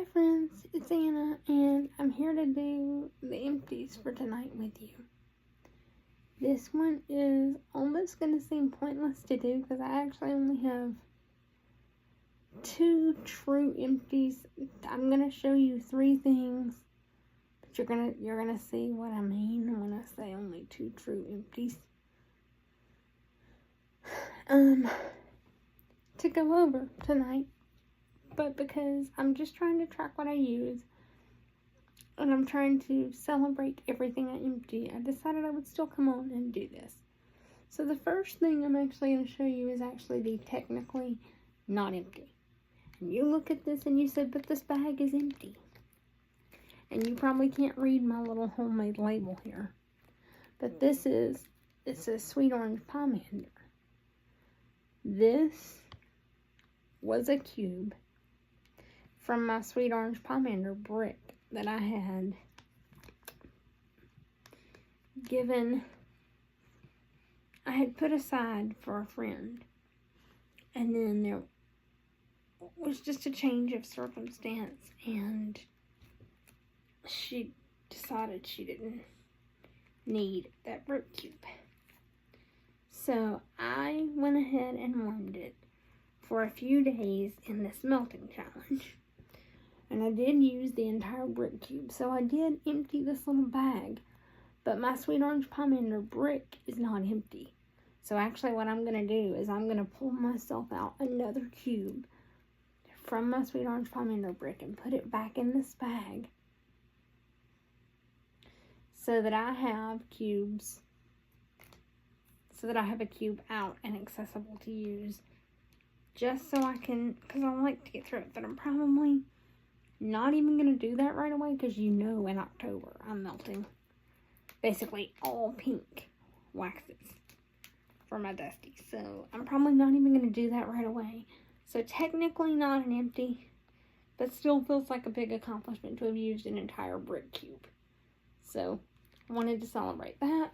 Hi friends, it's Anna, and I'm here to do the empties for tonight with you. This one is almost going to seem pointless to do because I actually only have 2 true empties. I'm going to show you 3 things, but you're gonna see what I mean when I say only 2 true empties. To go over tonight. But because I'm just trying to track what I use and I'm trying to celebrate everything I empty, I decided I would still come on and do this. So the first thing I'm actually going to show you is actually the technically not empty. And you look at this and you say, but this bag is empty. And you probably can't read my little homemade label here. But it says Sweet Orange Pomander. This was a cube from my Sweet Orange Pomander brick that I had put aside for a friend. And then there was just a change of circumstance, and she decided she didn't need that brick cube. So I went ahead and warmed it for a few days in this melting challenge. And I did use the entire brick cube. So I did empty this little bag. But my Sweet Orange Pomander brick is not empty. So actually what I'm going to do is I'm going to pull myself out another cube from my Sweet Orange Pomander brick and put it back in this bag. So that I have cubes. So that I have a cube out and accessible to use. Just so I can, because I like to get through it. But I'm probably not even going to do that right away because in October I'm melting basically all pink waxes for my dusty. So I'm probably not even going to do that right away. So technically not an empty, but still feels like a big accomplishment to have used an entire brick cube. So I wanted to celebrate that.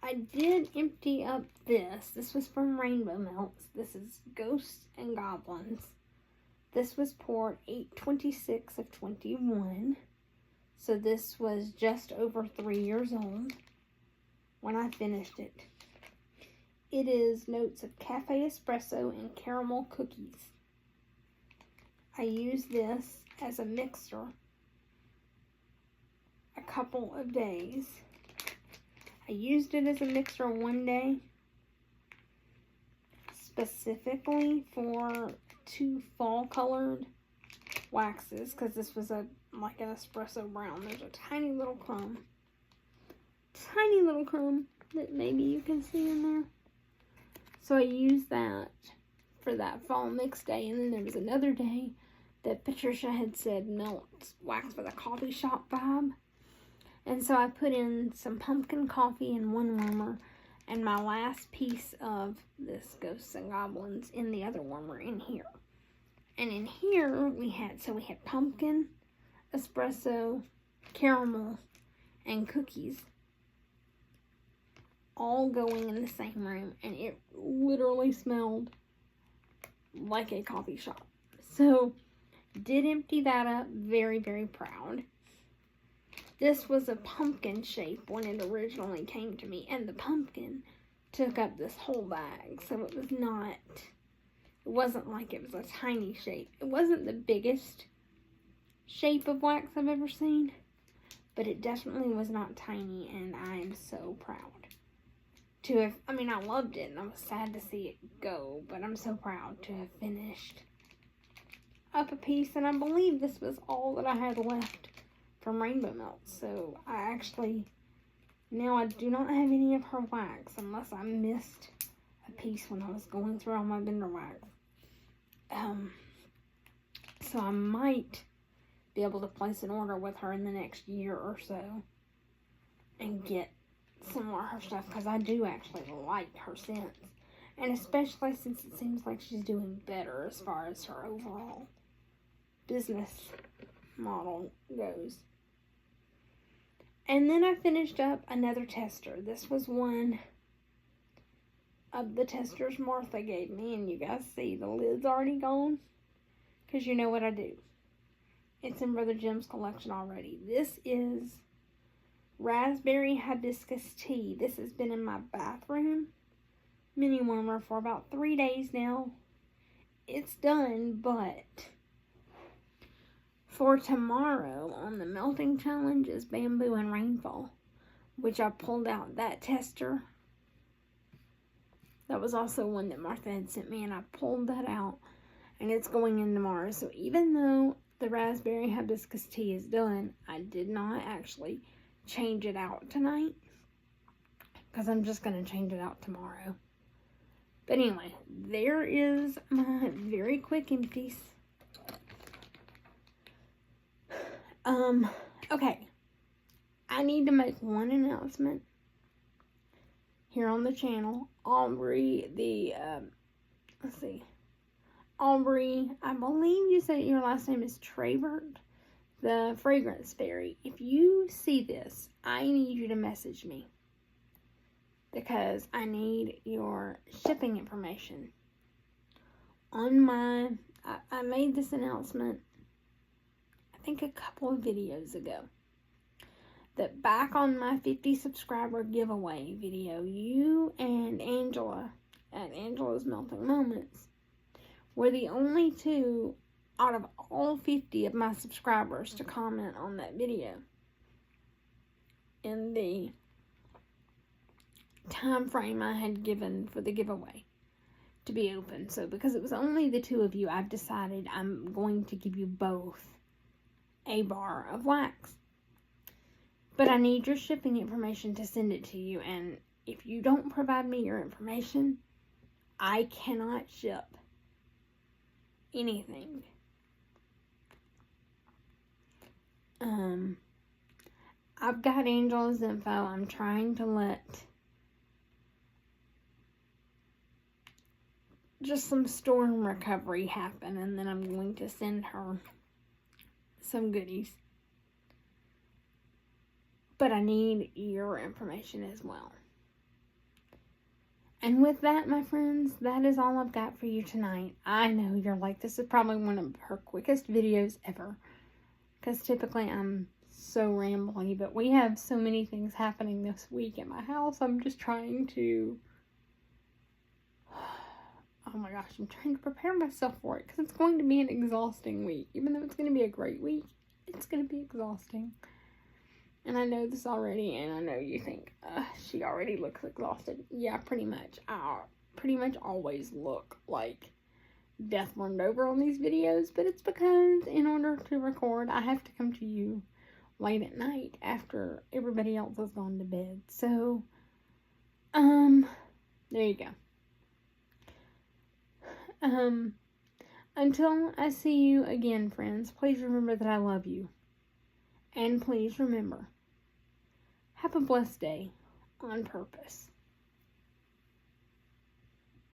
I did empty up this. This was from Rainbow Melts. This is Ghosts and Goblins. This was poured 8/26 of 21. So this was just over 3 years old when I finished it. It is notes of cafe espresso and caramel cookies. I used this as a mixer a couple of days. I used it as a mixer one day, specifically for 2 fall colored waxes, because this was like an espresso brown. There's a tiny little crumb that maybe you can see in there. So I used that for that fall mix day, and then there was another day that Patricia had said melt wax with a coffee shop vibe. And so I put in some pumpkin coffee in one warmer and my last piece of this Ghosts and Goblins in the other warmer in here. And in here we had pumpkin, espresso, caramel, and cookies all going in the same room. And it literally smelled like a coffee shop. So did empty that up. Very, very proud. This was a pumpkin shape when it originally came to me, and the pumpkin took up this whole bag, so it wasn't like it was a tiny shape. It wasn't the biggest shape of wax I've ever seen, but it definitely was not tiny, and I am so proud to have, I loved it, and I was sad to see it go, but I'm so proud to have finished up a piece, and I believe this was all that I had left from Rainbow Melts. So now I do not have any of her wax unless I missed a piece when I was going through all my Bender wax. So I might be able to place an order with her in the next year or so and get some more of her stuff, because I do actually like her scents, and especially since it seems like she's doing better as far as her overall business model goes. And then I finished up another tester. This was one of the testers Martha gave me, and you guys see the lid's already gone, because you know what I do. It's in Brother Jim's collection already. This is raspberry hibiscus tea. This has been in my bathroom mini warmer for about 3 days now. It's done, but for tomorrow on the melting challenge is bamboo and rainfall, which I pulled out that tester. That was also one that Martha had sent me, and I pulled that out, and it's going in tomorrow. So even though the raspberry hibiscus tea is done, I did not actually change it out tonight, because I'm just going to change it out tomorrow. But anyway, there is my very quick empties. Okay. I need to make one announcement here on the channel. Aubrey, Aubrey, I believe you said your last name is Travert, the fragrance fairy. If you see this, I need you to message me, because I need your shipping information. I made this announcement, I think a couple of videos ago, that back on my 50 subscriber giveaway video, you and Angela at Angela's Melting Moments were the only two out of all 50 of my subscribers to comment on that video in the time frame I had given for the giveaway to be open. So because it was only the two of you, I've decided I'm going to give you both a bar of wax. But I need your shipping information to send it to you, and if you don't provide me your information, I cannot ship anything. I've got Angela's info. I'm trying to let just some storm recovery happen, and then I'm going to send her some goodies. But I need your information as well. And with that, my friends, that is all I've got for you tonight. I know you're like, this is probably one of her quickest videos ever, because typically I'm so rambly, but we have so many things happening this week at my house. I'm just trying to, oh my gosh, I'm trying to prepare myself for it, because it's going to be an exhausting week. Even though it's going to be a great week, it's going to be exhausting. And I know this already, and I know you think, she already looks exhausted. Yeah, pretty much. I pretty much always look like death warmed over on these videos, but it's because in order to record, I have to come to you late at night after everybody else has gone to bed. So, there you go. Until I see you again, friends, please remember that I love you. And please remember, have a blessed day on purpose.